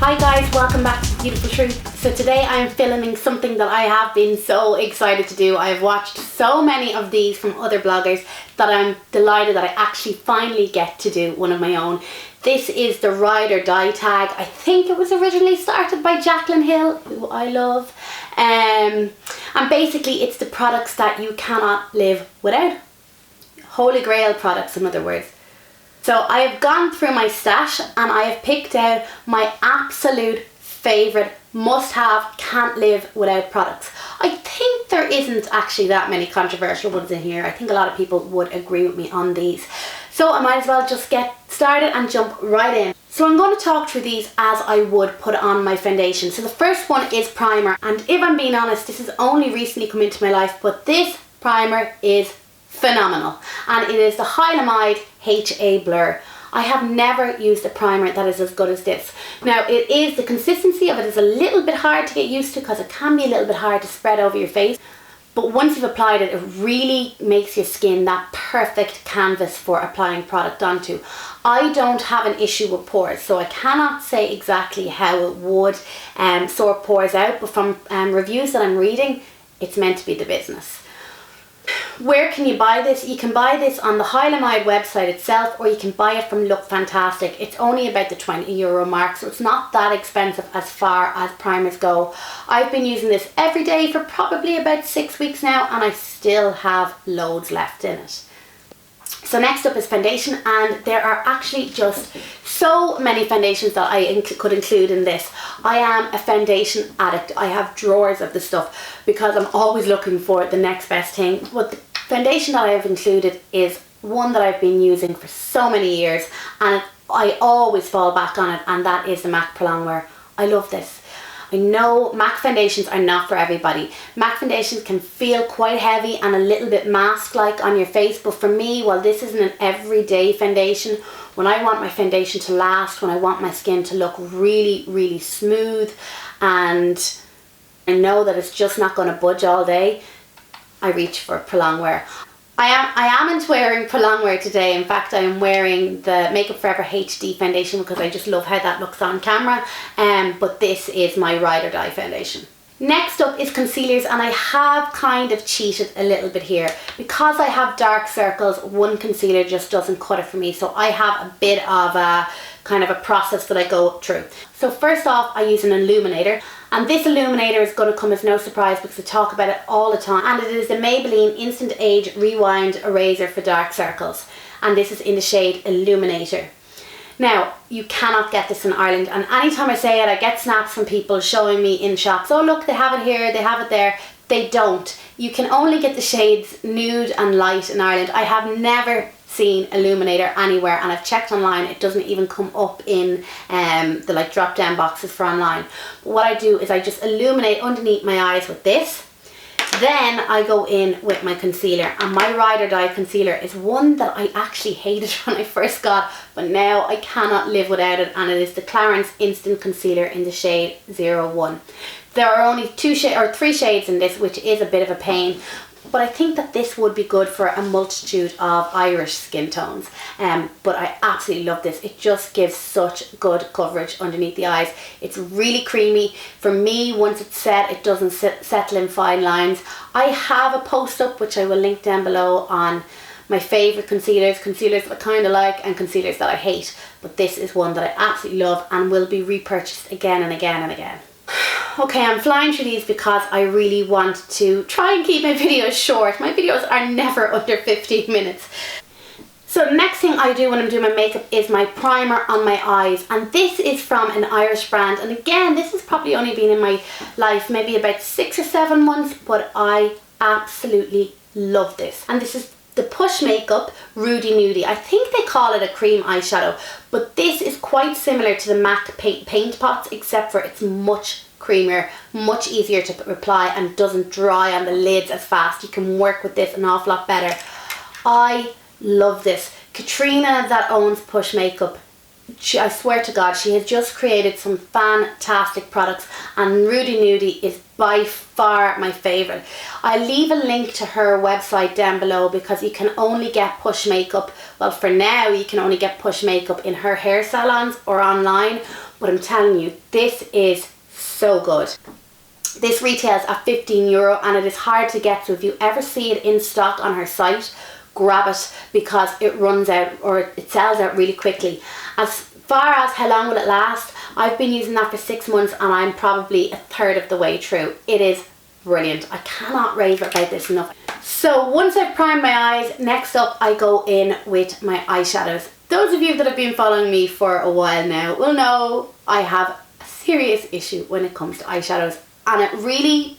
Hi guys, welcome back to Beautiful Truth. So today I am filming something that I have been so excited to do. I have watched so many of these from other bloggers that I'm delighted that I actually finally get to do one of my own. This is the Ride or Die tag. I think it was originally started by Jaclyn Hill, who I love. And basically it's the products that you cannot live without. Holy Grail products, in other words. So I have gone through my stash and I have picked out my absolute favourite must-have, can't live without products. I think there isn't actually that many controversial ones in here. I think a lot of people would agree with me on these. So I might as well just get started and jump right in. So I'm going to talk through these as I would put on my foundation. So the first one is primer, and if I'm being honest, this has only recently come into my life, but this primer is phenomenal, and it is the Eyeliner HA Blur. I have never used a primer that is as good as this. Now it is, the consistency of it is a little bit hard to get used to because it can be a little bit hard to spread over your face, but once you've applied it, it really makes your skin that perfect canvas for applying product onto. I don't have an issue with pores, so I cannot say exactly how it would sort pores out, but from reviews that I'm reading, it's meant to be the business. Where can you buy this? You can buy this on the Eyeliner website itself, or you can buy it from Look Fantastic. It's only about the €20 mark, so it's not that expensive as far as primers go. I've been using this every day for probably about 6 weeks now, and I still have loads left in it. So next up is foundation, and there are actually just so many foundations that I could include in this. I am a foundation addict. I have drawers of the stuff because I'm always looking for the next best thing. But the foundation that I have included is one that I've been using for so many years, and I always fall back on it, and that is the MAC Prolong Wear. I love this. I know MAC foundations are not for everybody. MAC foundations can feel quite heavy and a little bit mask-like on your face, but for me, while this isn't an everyday foundation, when I want my foundation to last, when I want my skin to look really, really smooth, and I know that it's just not going to budge all day, I reach for Prolong Wear. I am into wearing Prolong Wear today. In fact, I am wearing the Makeup Forever HD foundation because I just love how that looks on camera. But this is my Ride or Die foundation. Next up is concealers, and I have kind of cheated a little bit here. Because I have dark circles, one concealer just doesn't cut it for me. So I have a bit of a kind of a process that I go through. So first off, I use an illuminator. And this illuminator is going to come as no surprise because I talk about it all the time. And it is the Maybelline Instant Age Rewind Eraser for dark circles. And this is in the shade Illuminator. Now, you cannot get this in Ireland. And anytime I say it, I get snaps from people showing me in shops. Oh look, they have it here, they have it there. They don't. You can only get the shades Nude and Light in Ireland. I have never seen Illuminator anywhere, and I've checked online, it doesn't even come up in the like drop down boxes for online. But what I do is I just illuminate underneath my eyes with this, then I go in with my concealer, and my Ride or Die concealer is one that I actually hated when I first got, but now I cannot live without it, and it is the Clarins Instant Concealer in the shade 01. There are only 3 shades in this, which is a bit of a pain. But I think that this would be good for a multitude of Irish skin tones. But I absolutely love this. It just gives such good coverage underneath the eyes. It's really creamy. For me, once it's set, it doesn't settle in fine lines. I have a post up, which I will link down below, on my favourite concealers that I kind of like and concealers that I hate. But this is one that I absolutely love and will be repurchased again and again and again. Okay, I'm flying through these because I really want to try and keep my videos short. My videos are never under 15 minutes. So the next thing I do when I'm doing my makeup is my primer on my eyes. And this is from an Irish brand. And again, this has probably only been in my life maybe about 6 or 7 months, but I absolutely love this. And this is the Push Makeup Rudy Nudie. I think they call it a cream eyeshadow, but this is quite similar to the MAC paint pots, except for it's much creamier, much easier to apply, and doesn't dry on the lids as fast. You can work with this an awful lot better. I love this. Katrina, that owns Push Makeup, I swear to God, she has just created some fantastic products, and Rudy Nudie is by far my favourite. I'll leave a link to her website down below, because you can only get Push makeup, well for now you can only get Push makeup in her hair salons or online, but I'm telling you, this is so good. This retails at €15 and it is hard to get, so if you ever see it in stock on her site, grab it, because it runs out, or it sells out really quickly. As far as how long will it last, I've been using that for 6 months and I'm probably a third of the way through. It is brilliant. I cannot rave about this enough. So once I've primed my eyes, next up I go in with my eyeshadows. Those of you that have been following me for a while now will know I have a serious issue when it comes to eyeshadows, and I really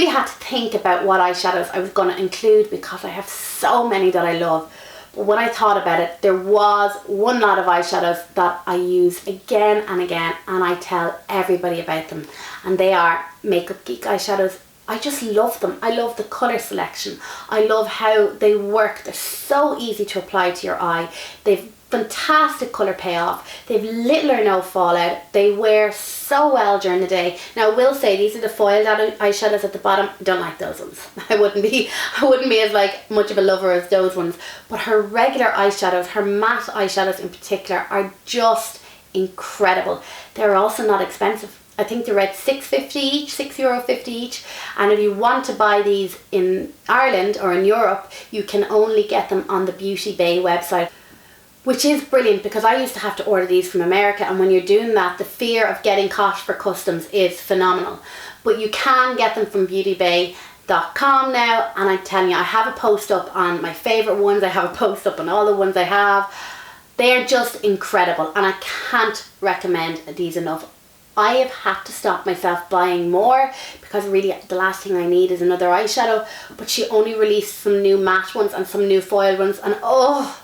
had to think about what eyeshadows I was going to include, because I have so many that I love. But when I thought about it, there was one lot of eyeshadows that I use again and again, and I tell everybody about them, and they are Makeup Geek eyeshadows. I just love them. I love the colour selection. I love how they work. They're so easy to apply to your eye. They've fantastic colour payoff. They've little or no fallout. They wear so well during the day. Now I will say, these are the foiled eyeshadows at the bottom. I don't like those ones. I wouldn't be as like much of a lover as those ones. But her regular eyeshadows, her matte eyeshadows in particular, are just incredible. They're also not expensive. I think they're at €6.50 each, €6.50 each. And if you want to buy these in Ireland or in Europe, you can only get them on the Beauty Bay website, which is brilliant, because I used to have to order these from America, and when you're doing that, the fear of getting caught for customs is phenomenal. But you can get them from beautybay.com now, and I'm telling you, I have a post up on my favourite ones. I have a post up on all the ones I have. They're just incredible, and I can't recommend these enough. I have had to stop myself buying more, because really the last thing I need is another eyeshadow. But she only released some new matte ones and some new foil ones, and oh,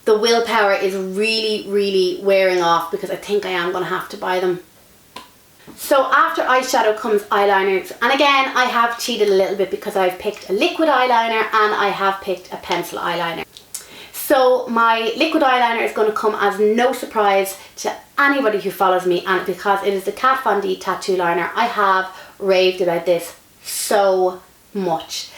the willpower is really wearing off, because I think I am going to have to buy them. So after eyeshadow comes eyeliners, and again I have cheated a little bit, because I've picked a liquid eyeliner and I have picked a pencil eyeliner. So my liquid eyeliner is going to come as no surprise to anybody who follows me, and because it is the Kat Von D tattoo liner. I have raved about this so much.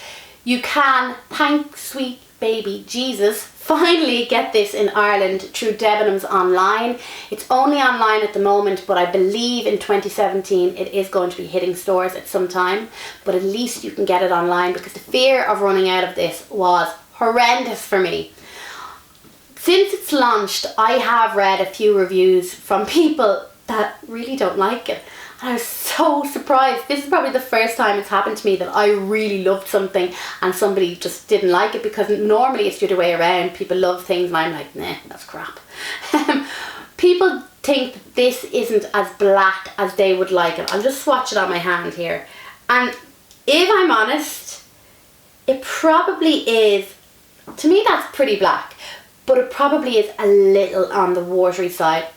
You can, thank sweet baby Jesus, finally get this in Ireland through Debenhams online. It's only online at the moment, but I believe in 2017 it is going to be hitting stores at some time. But at least you can get it online, because the fear of running out of this was horrendous for me. Since it's launched, I have read a few reviews from people that really don't like it. And I was so surprised. This is probably the first time it's happened to me that I really loved something and somebody just didn't like it, because normally it's the other way around. People love things and I'm like, nah, that's crap. People think that this isn't as black as they would like it. I'll just swatch it on my hand here. And if I'm honest, it probably is, to me that's pretty black. But it probably is a little on the watery side.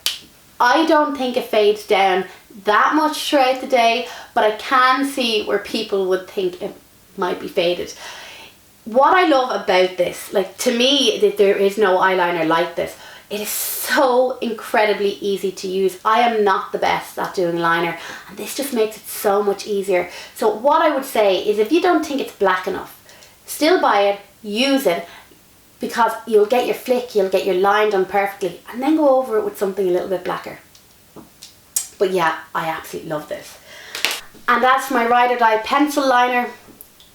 I don't think it fades down that much throughout the day, but I can see where people would think it might be faded. What I love about this, like to me, that there is no eyeliner like this. It is so incredibly easy to use. I am not the best at doing liner, and this just makes it so much easier. So what I would say is, if you don't think it's black enough, still buy it, use it, because you'll get your flick, you'll get your line done perfectly, and then go over it with something a little bit blacker. But yeah, I absolutely love this. And as for my Ride or Die pencil liner,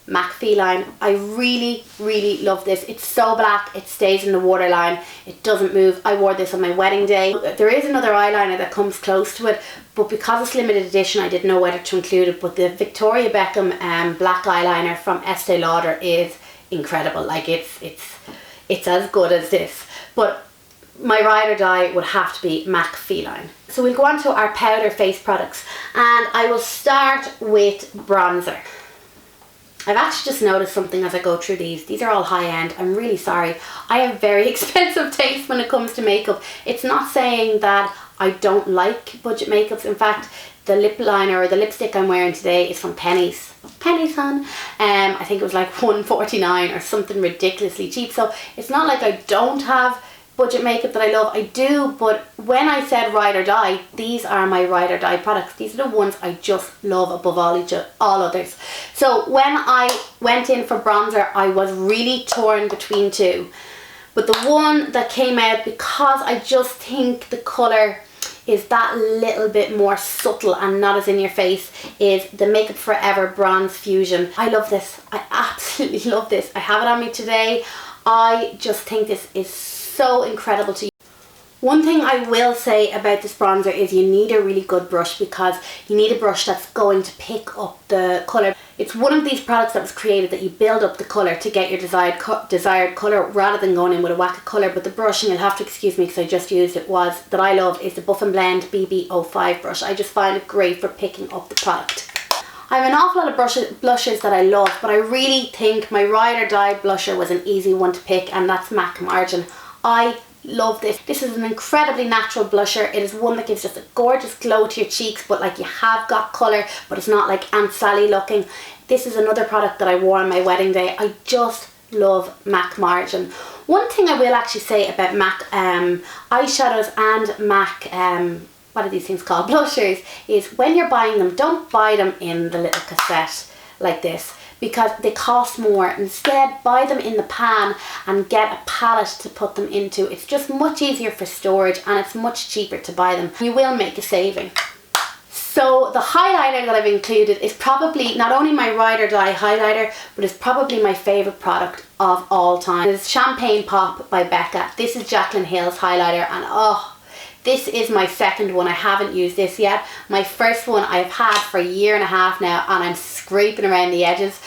MAC Feline, I really love this. It's so black, it stays in the waterline, it doesn't move. I wore this on my wedding day. There is another eyeliner that comes close to it, but because it's limited edition, I didn't know whether to include it. But the Victoria Beckham black eyeliner from Estee Lauder is incredible. Like it's as good as this. But my Ride or Die would have to be MAC Feline. So we'll go on to our powder face products, and I will start with bronzer. I've actually just noticed something as I go through these. These are all high end. I'm really sorry. I have very expensive taste when it comes to makeup. It's not saying that I don't like budget makeups. In fact, the lip liner or the lipstick I'm wearing today is from Pennies. Pennies, hon. I think it was like $1.49 or something ridiculously cheap. So it's not like I don't have budget makeup that I love, I do, but when I said ride or die, these are my ride or die products. These are the ones I just love above all others. So when I went in for bronzer, I was really torn between two. But the one that came out, because I just think the colour is that little bit more subtle and not as in your face, is the Makeup Forever Bronze Fusion. I love this. I absolutely love this. I have it on me today. I just think this is so incredible to use. One thing I will say about this bronzer is you need a really good brush, because you need a brush that's going to pick up the colour. It's one of these products that was created that you build up the colour to get your desired colour rather than going in with a whack of colour. But the brush, and you'll have to excuse me because I just used it, that I love is the Buff and Blend BB05 brush. I just find it great for picking up the product. I have an awful lot of blushes that I love, but I really think my ride or die blusher was an easy one to pick, and that's MAC Margin. I love this. This is an incredibly natural blusher. It is one that gives just a gorgeous glow to your cheeks, but like you have got colour, but it's not like Aunt Sally looking. This is another product that I wore on my wedding day. I just love MAC Margin. One thing I will actually say about MAC eyeshadows and MAC what are these things called, blushers, is when you're buying them, don't buy them in the little cassette like this, because they cost more. Instead, buy them in the pan and get a palette to put them into. It's just much easier for storage, and it's much cheaper to buy them. You will make a saving. So the highlighter that I've included is probably not only my ride or die highlighter, but it's probably my favourite product of all time. It's Champagne Pop by Becca. This is Jaclyn Hill's highlighter, and oh, this is my second one. I haven't used this yet. My first one I've had for a year and a half now, and I'm scraping around the edges.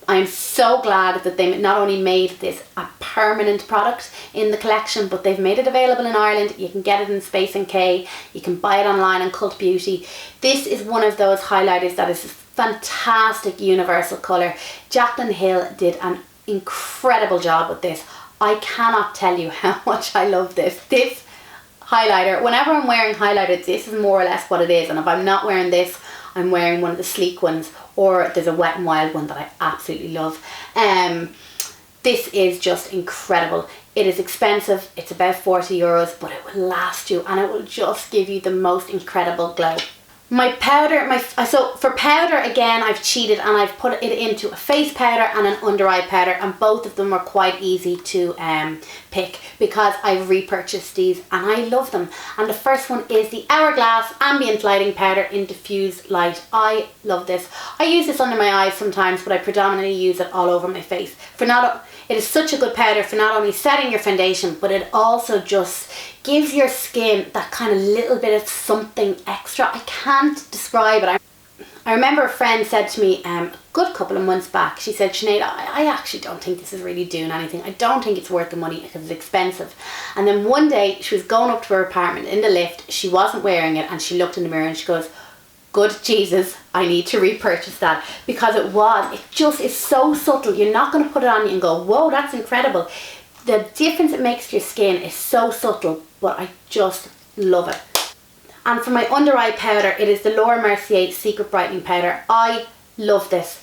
I'm so glad that they not only made this a permanent product in the collection, but they've made it available in Ireland. You can get it in Space NK. You can buy it online on Cult Beauty. This is one of those highlighters that is a fantastic universal colour. Jaclyn Hill did an incredible job with this. I cannot tell you how much I love this. This highlighter, whenever I'm wearing highlighter, this is more or less what it is, and if I'm not wearing this, I'm wearing one of the sleek ones, or there's a Wet n Wild one that I absolutely love. This is just incredible. It is expensive, it's about €40, but it will last you, and it will just give you the most incredible glow. My powder, so for powder again, I've cheated and I've put it into a face powder and an under eye powder, and both of them are quite easy to pick because I've repurchased these and I love them. And the first one is the Hourglass Ambient Lighting Powder in Diffuse Light. I love this. I use this under my eyes sometimes, but I predominantly use it all over my face. It is such a good powder for not only setting your foundation, but it also just gives your skin that kind of little bit of something extra. I can't describe it. I remember a friend said to me a good couple of months back, she said, Sinead, I actually don't think this is really doing anything. I don't think it's worth the money because it's expensive. And then one day she was going up to her apartment in the lift, she wasn't wearing it, and she looked in the mirror and she goes, good Jesus, I need to repurchase that, because it just is so subtle. You're not going to put it on you and go, whoa, that's incredible. The difference it makes to your skin is so subtle, but I just love it. And for my under eye powder, it is the Laura Mercier Secret Brightening Powder. I love this.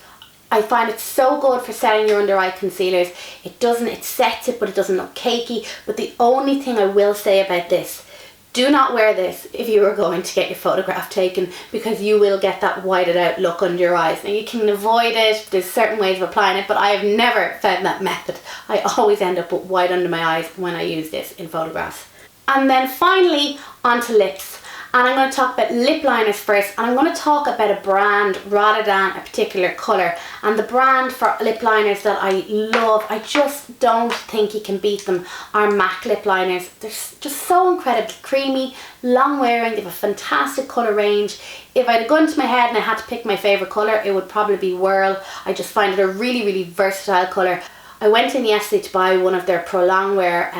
I find it so good for setting your under eye concealers. It sets it, but it doesn't look cakey. But the only thing I will say about this, do not wear this if you are going to get your photograph taken, because you will get that whited out look under your eyes. Now you can avoid it, there's certain ways of applying it, but I have never found that method. I always end up with white under my eyes when I use this in photographs. And then finally onto lips. And I'm going to talk about lip liners first, and I'm going to talk about a brand rather than a particular colour. And the brand for lip liners that I love, I just don't think you can beat them, are MAC lip liners. They're just so incredibly creamy, long wearing, they have a fantastic colour range. If I had a gun to my head and I had to pick my favourite colour, it would probably be Whirl. I just find it a really, really versatile colour. I went in yesterday to buy one of their Prolong Wear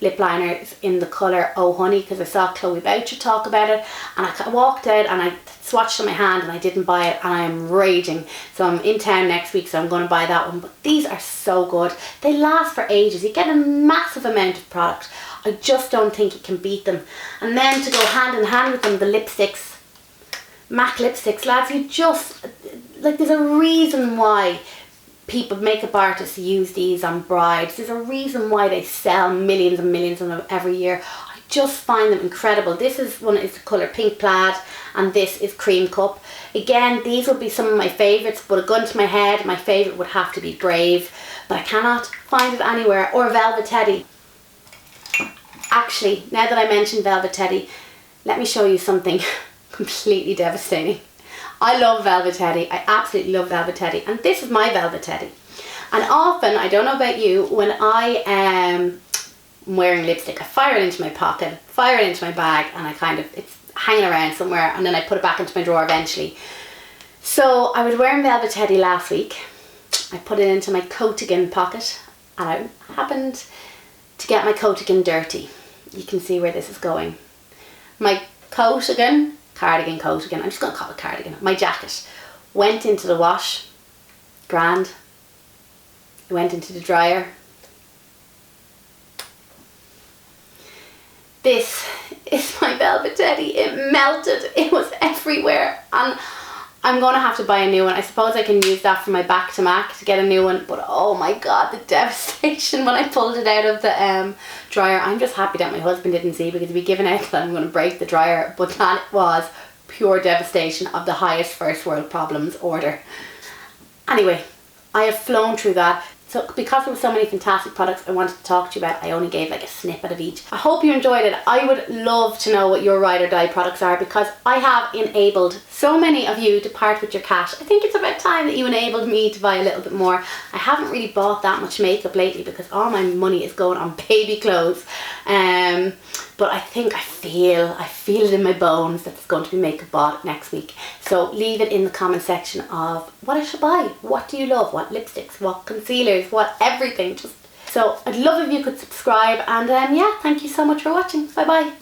lip liners in the colour Oh Honey, because I saw Chloe Boucher talk about it, and I walked out and I swatched on my hand and I didn't buy it, and I am raging. So I'm in town next week, so I'm going to buy that one. But these are so good. They last for ages. You get a massive amount of product. I just don't think you can beat them. And then to go hand in hand with them, the lipsticks. MAC lipsticks, lads, you just, like, there's a reason why people, makeup artists use these on brides. There's a reason why they sell millions and millions of them every year. I just find them incredible. This is one is the colour Pink Plaid, and this is Cream Cup. Again, these would be some of my favourites, but a gun to my head, my favourite would have to be Brave, but I cannot find it anywhere. Or Velvet Teddy. Actually, now that I mentioned Velvet Teddy, let me show you something completely devastating. I love Velvet Teddy. I absolutely love Velvet Teddy. And this is my Velvet Teddy. And often, I don't know about you, when I am wearing lipstick, I fire it into my pocket, fire it into my bag, and it's hanging around somewhere, and then I put it back into my drawer eventually. So I was wearing Velvet Teddy last week. I put it into my coatigan pocket, and I happened to get my coatigan dirty. You can see where this is going. My cardigan, I'm just going to call it cardigan, my jacket went into the wash, grand, it went into the dryer. This is my Velvet Teddy. It melted, it was everywhere, and I'm going to have to buy a new one. I suppose I can use that for my back to Mac to get a new one, but oh my god, the devastation when I pulled it out of the dryer. I'm just happy that my husband didn't see, because he'd be giving out that I'm going to break the dryer, but that was pure devastation of the highest first world problems order. Anyway, I have flown through that. So because there were so many fantastic products I wanted to talk to you about, I only gave like a snippet of each. I hope you enjoyed it. I would love to know what your ride or die products are, because I have enabled so many of you to part with your cash. I think it's about time that you enabled me to buy a little bit more. I haven't really bought that much makeup lately because all my money is going on baby clothes. But I think I feel it in my bones that there's going to be makeup bought next week. So leave it in the comment section of what I should buy. What do you love? What lipsticks? What concealers? What everything? So I'd love if you could subscribe, and yeah, thank you so much for watching. Bye bye.